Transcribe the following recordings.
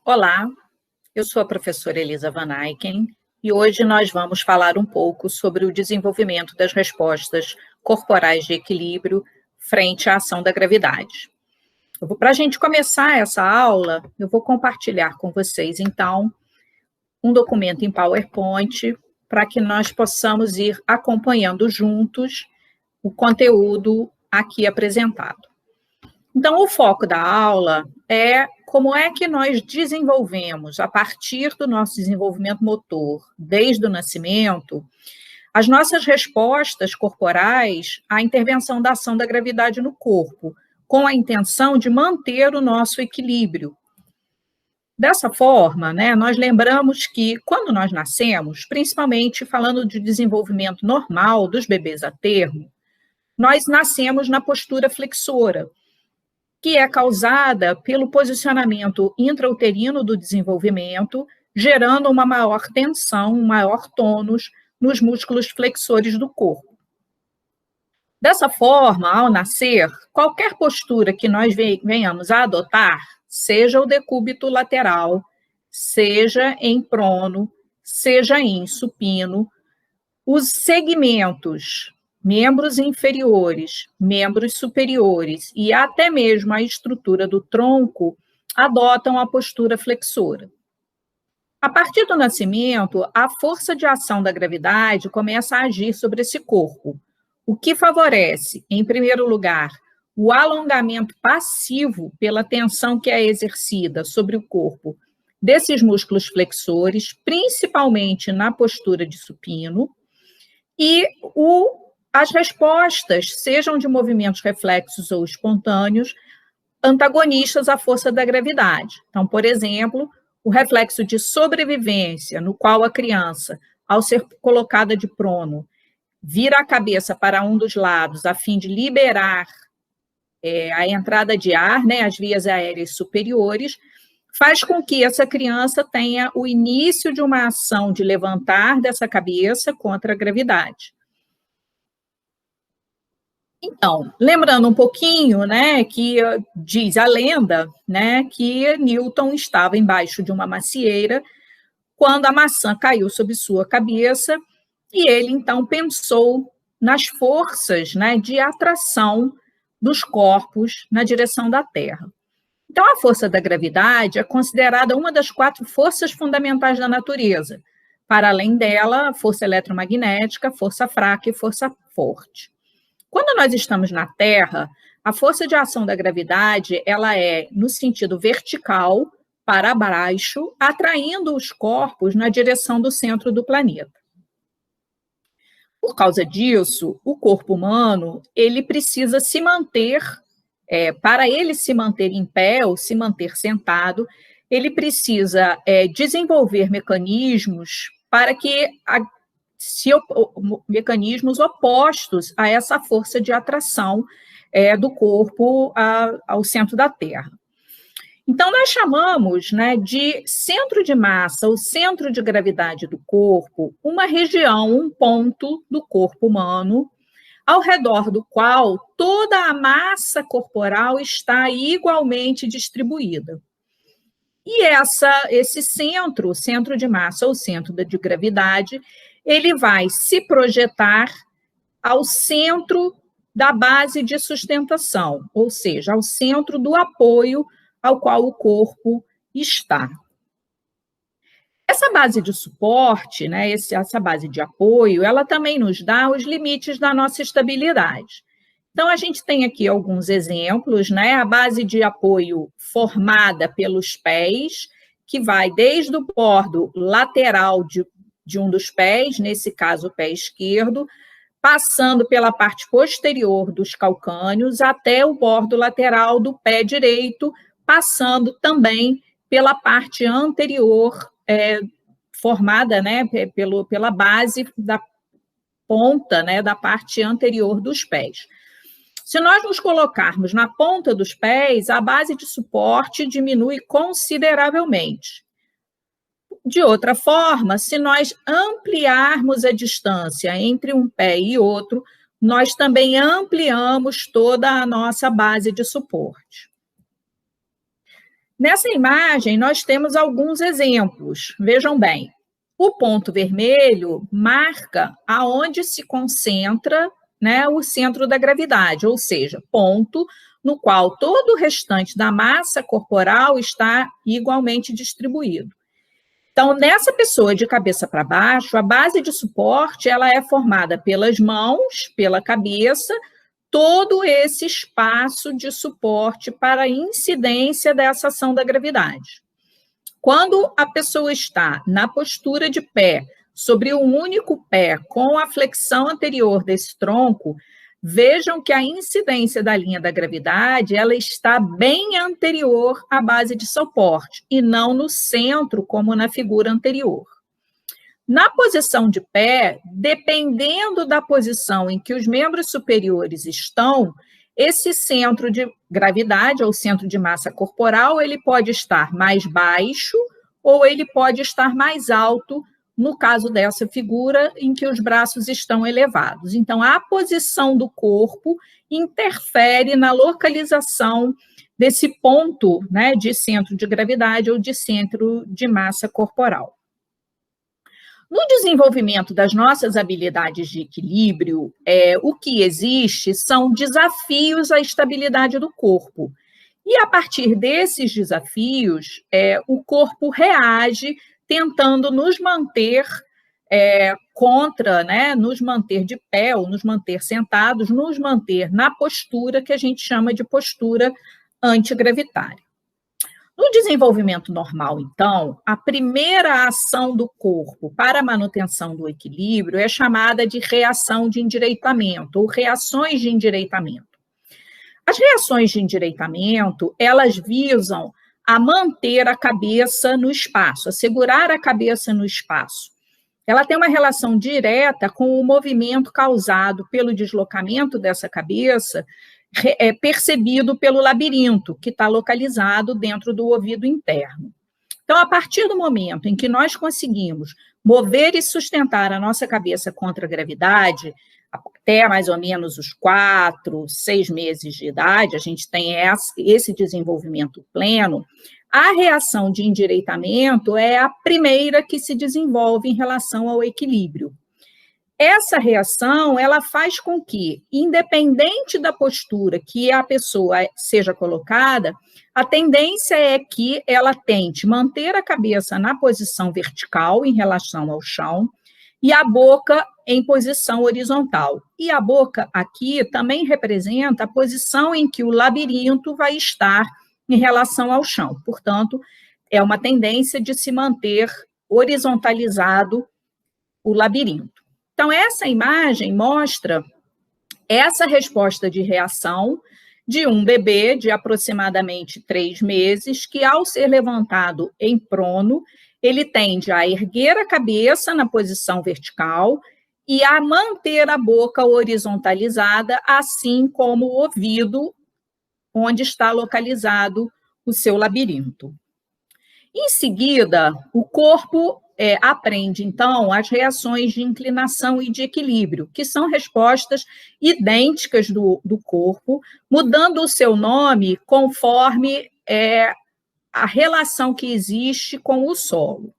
Olá, eu sou a professora Elisa Van Eycken e hoje nós vamos falar um pouco sobre o desenvolvimento das respostas corporais de equilíbrio frente à ação da gravidade. Para a gente começar essa aula, eu vou compartilhar com vocês, então, um documento em PowerPoint para que nós possamos ir acompanhando juntos o conteúdo aqui apresentado. Então, o foco da aula é como é que nós desenvolvemos, a partir do nosso desenvolvimento motor, desde o nascimento, as nossas respostas corporais à intervenção da ação da gravidade no corpo, com a intenção de manter o nosso equilíbrio. Dessa forma, nós lembramos que, quando nós nascemos, principalmente falando de desenvolvimento normal dos bebês a termo, nós nascemos na postura flexora, que é causada pelo posicionamento intrauterino do desenvolvimento, gerando uma maior tensão, um maior tônus nos músculos flexores do corpo. Dessa forma, ao nascer, qualquer postura que nós venhamos a adotar, seja o decúbito lateral, seja em prono, seja em supino, os segmentos, membros inferiores, membros superiores e até mesmo a estrutura do tronco adotam a postura flexora. A partir do nascimento, a força de ação da gravidade começa a agir sobre esse corpo, o que favorece, em primeiro lugar, o alongamento passivo pela tensão que é exercida sobre o corpo desses músculos flexores, principalmente na postura de supino, e as respostas, sejam de movimentos reflexos ou espontâneos, antagonistas à força da gravidade. Então, por exemplo, o reflexo de sobrevivência, no qual a criança, ao ser colocada de prono, vira a cabeça para um dos lados, a fim de liberar a entrada de ar, as vias aéreas superiores, faz com que essa criança tenha o início de uma ação de levantar dessa cabeça contra a gravidade. Então, lembrando um pouquinho, que diz a lenda, que Newton estava embaixo de uma macieira quando a maçã caiu sobre sua cabeça e ele, então, pensou nas forças, de atração dos corpos na direção da Terra. Então, a força da gravidade é considerada uma das 4 forças fundamentais da natureza. Para além dela, força eletromagnética, força fraca e força forte. Quando nós estamos na Terra, a força de ação da gravidade ela é no sentido vertical para baixo, atraindo os corpos na direção do centro do planeta. Por causa disso, o corpo humano ele precisa se manter, para ele se manter em pé ou se manter sentado, ele precisa desenvolver mecanismos para que mecanismos opostos a essa força de atração do corpo ao centro da Terra. Então, nós chamamos de centro de massa ou centro de gravidade do corpo uma região, um ponto do corpo humano, ao redor do qual toda a massa corporal está igualmente distribuída. E esse centro, o centro de massa ou centro de gravidade, ele vai se projetar ao centro da base de sustentação, ou seja, ao centro do apoio ao qual o corpo está. Essa base de suporte, essa base de apoio, ela também nos dá os limites da nossa estabilidade. Então, a gente tem aqui alguns exemplos, a base de apoio formada pelos pés, que vai desde o bordo lateral de um dos pés, nesse caso o pé esquerdo, passando pela parte posterior dos calcâneos até o bordo lateral do pé direito, passando também pela parte anterior, formada pela base da ponta, da parte anterior dos pés. Se nós nos colocarmos na ponta dos pés, a base de suporte diminui consideravelmente. De outra forma, se nós ampliarmos a distância entre um pé e outro, nós também ampliamos toda a nossa base de suporte. Nessa imagem, nós temos alguns exemplos. Vejam bem, o ponto vermelho marca aonde se concentra, né, o centro da gravidade, ou seja, ponto no qual todo o restante da massa corporal está igualmente distribuído. Então, nessa pessoa de cabeça para baixo, a base de suporte ela é formada pelas mãos, pela cabeça, todo esse espaço de suporte para a incidência dessa ação da gravidade. Quando a pessoa está na postura de pé, sobre um único pé, com a flexão anterior desse tronco, vejam que a incidência da linha da gravidade ela está bem anterior à base de suporte, e não no centro, como na figura anterior. Na posição de pé, dependendo da posição em que os membros superiores estão, esse centro de gravidade, ou centro de massa corporal, ele pode estar mais baixo ou ele pode estar mais alto, no caso dessa figura, em que os braços estão elevados. Então, a posição do corpo interfere na localização desse ponto, né, de centro de gravidade ou de centro de massa corporal. No desenvolvimento das nossas habilidades de equilíbrio, o que existe são desafios à estabilidade do corpo. E, a partir desses desafios, o corpo reage tentando nos manter nos manter de pé, ou nos manter sentados, nos manter na postura que a gente chama de postura antigravitária. No desenvolvimento normal, então, a primeira ação do corpo para a manutenção do equilíbrio é chamada de reação de endireitamento, ou reações de endireitamento. As reações de endireitamento, elas visam a manter a cabeça no espaço, a segurar a cabeça no espaço. Ela tem uma relação direta com o movimento causado pelo deslocamento dessa cabeça, percebido pelo labirinto, que está localizado dentro do ouvido interno. Então, a partir do momento em que nós conseguimos mover e sustentar a nossa cabeça contra a gravidade, até mais ou menos os 4, 6 meses de idade, a gente tem esse desenvolvimento pleno, a reação de endireitamento é a primeira que se desenvolve em relação ao equilíbrio. Essa reação, ela faz com que, independente da postura que a pessoa seja colocada, a tendência é que ela tente manter a cabeça na posição vertical em relação ao chão e a boca em posição horizontal. E a boca aqui também representa a posição em que o labirinto vai estar em relação ao chão. Portanto, é uma tendência de se manter horizontalizado o labirinto. Então, essa imagem mostra essa resposta de reação de um bebê de aproximadamente 3 meses, que, ao ser levantado em prono, ele tende a erguer a cabeça na posição vertical e a manter a boca horizontalizada, assim como o ouvido, onde está localizado o seu labirinto. Em seguida, o corpo aprende, então, as reações de inclinação e de equilíbrio, que são respostas idênticas do corpo, mudando o seu nome conforme a relação que existe com o solo.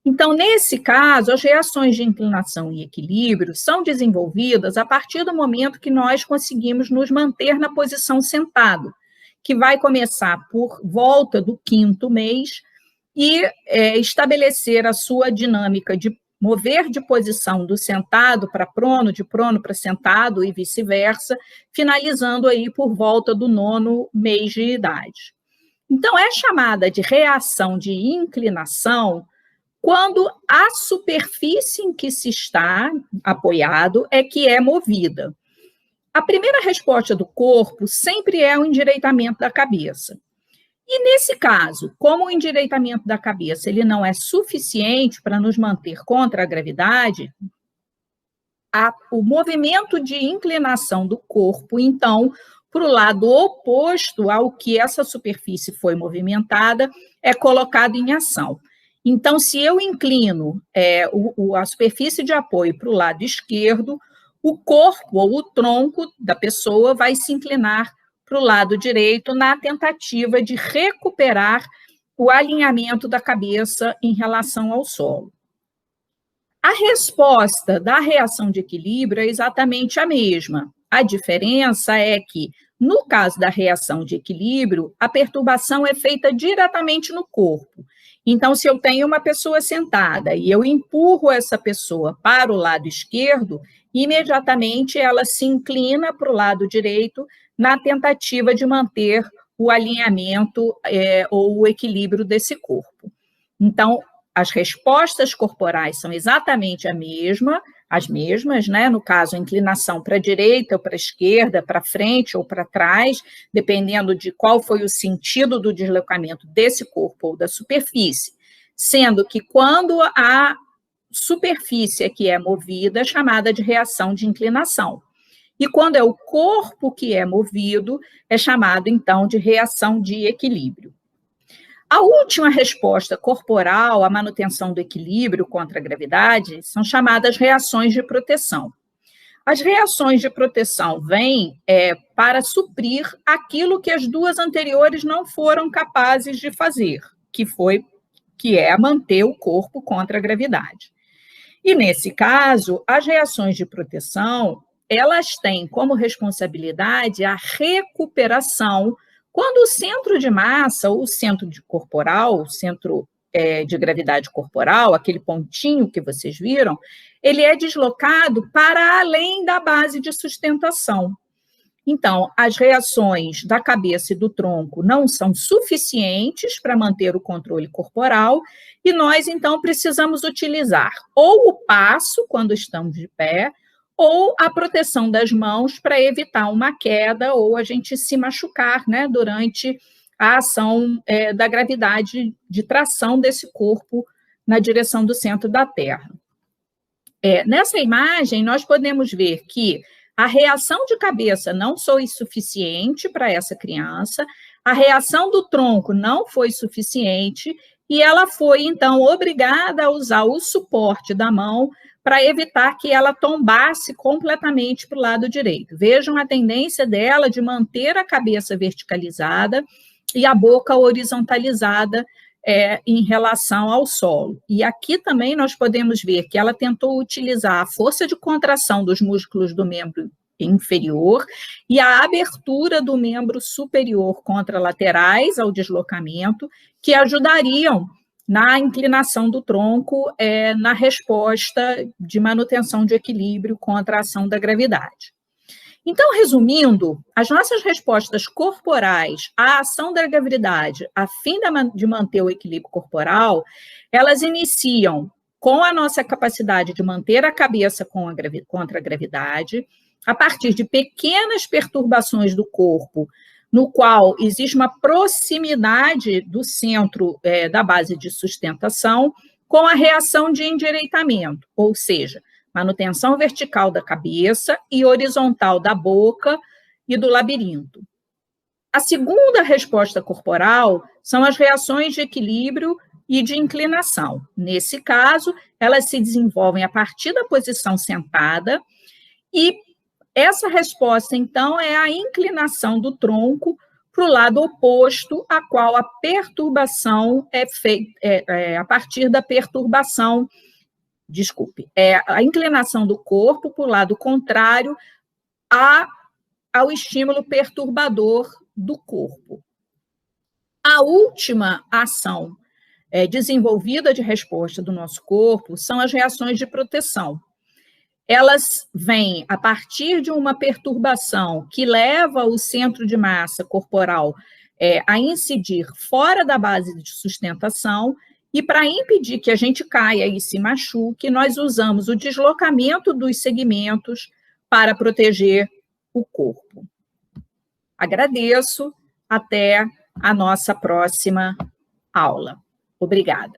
Então, nesse caso, as reações de inclinação e equilíbrio são desenvolvidas a partir do momento que nós conseguimos nos manter na posição sentado, que vai começar por volta do 5º mês, e estabelecer a sua dinâmica de mover de posição do sentado para prono, de prono para sentado e vice-versa, finalizando aí por volta do 9º mês de idade. Então, é chamada de reação de inclinação quando a superfície em que se está apoiado é que é movida. A primeira resposta do corpo sempre é o endireitamento da cabeça. E, nesse caso, como o endireitamento da cabeça ele não é suficiente para nos manter contra a gravidade, o movimento de inclinação do corpo, então, para o lado oposto ao que essa superfície foi movimentada, é colocado em ação. Então, se eu inclino a superfície de apoio para o lado esquerdo, o corpo ou o tronco da pessoa vai se inclinar para o lado direito na tentativa de recuperar o alinhamento da cabeça em relação ao solo. A resposta da reação de equilíbrio é exatamente a mesma. A diferença é que, no caso da reação de equilíbrio, a perturbação é feita diretamente no corpo. Então, se eu tenho uma pessoa sentada e eu empurro essa pessoa para o lado esquerdo, imediatamente ela se inclina para o lado direito na tentativa de manter o alinhamento ou o equilíbrio desse corpo. Então, as respostas corporais são exatamente as mesmas, né? No caso, a inclinação para a direita ou para a esquerda, para frente ou para trás, dependendo de qual foi o sentido do deslocamento desse corpo ou da superfície, sendo que quando a superfície que é movida é chamada de reação de inclinação. E quando é o corpo que é movido, é chamado, então, de reação de equilíbrio. A última resposta corporal à manutenção do equilíbrio contra a gravidade são chamadas reações de proteção. As reações de proteção vêm para suprir aquilo que as duas anteriores não foram capazes de fazer, que é manter o corpo contra a gravidade. E, nesse caso, as reações de proteção, elas têm como responsabilidade a recuperação quando o centro de massa, ou o centro corporal, o centro de gravidade corporal, aquele pontinho que vocês viram, ele é deslocado para além da base de sustentação. Então, as reações da cabeça e do tronco não são suficientes para manter o controle corporal e nós, então, precisamos utilizar ou o passo, quando estamos de pé, ou a proteção das mãos para evitar uma queda ou a gente se machucar, né, durante a ação da gravidade de tração desse corpo na direção do centro da Terra. Nessa imagem, nós podemos ver que a reação de cabeça não foi suficiente para essa criança, a reação do tronco não foi suficiente e ela foi, então, obrigada a usar o suporte da mão para evitar que ela tombasse completamente para o lado direito. Vejam a tendência dela de manter a cabeça verticalizada e a boca horizontalizada em relação ao solo. E aqui também nós podemos ver que ela tentou utilizar a força de contração dos músculos do membro inferior e a abertura do membro superior contralaterais ao deslocamento, que ajudariam na inclinação do tronco, na resposta de manutenção de equilíbrio contra a ação da gravidade. Então, resumindo, as nossas respostas corporais à ação da gravidade, a fim de manter o equilíbrio corporal, elas iniciam com a nossa capacidade de manter a cabeça contra a gravidade, a partir de pequenas perturbações do corpo, no qual existe uma proximidade do centro da base de sustentação com a reação de endireitamento, ou seja, manutenção vertical da cabeça e horizontal da boca e do labirinto. A segunda resposta corporal são as reações de equilíbrio e de inclinação. Nesse caso, elas se desenvolvem a partir da posição sentada e essa resposta, então, é a inclinação do tronco para o lado oposto, a qual a perturbação é feita a partir da perturbação, a inclinação do corpo para o lado contrário ao estímulo perturbador do corpo. A última ação desenvolvida de resposta do nosso corpo são as reações de proteção. Elas vêm a partir de uma perturbação que leva o centro de massa corporal a incidir fora da base de sustentação e para impedir que a gente caia e se machuque, nós usamos o deslocamento dos segmentos para proteger o corpo. Agradeço, até a nossa próxima aula. Obrigada.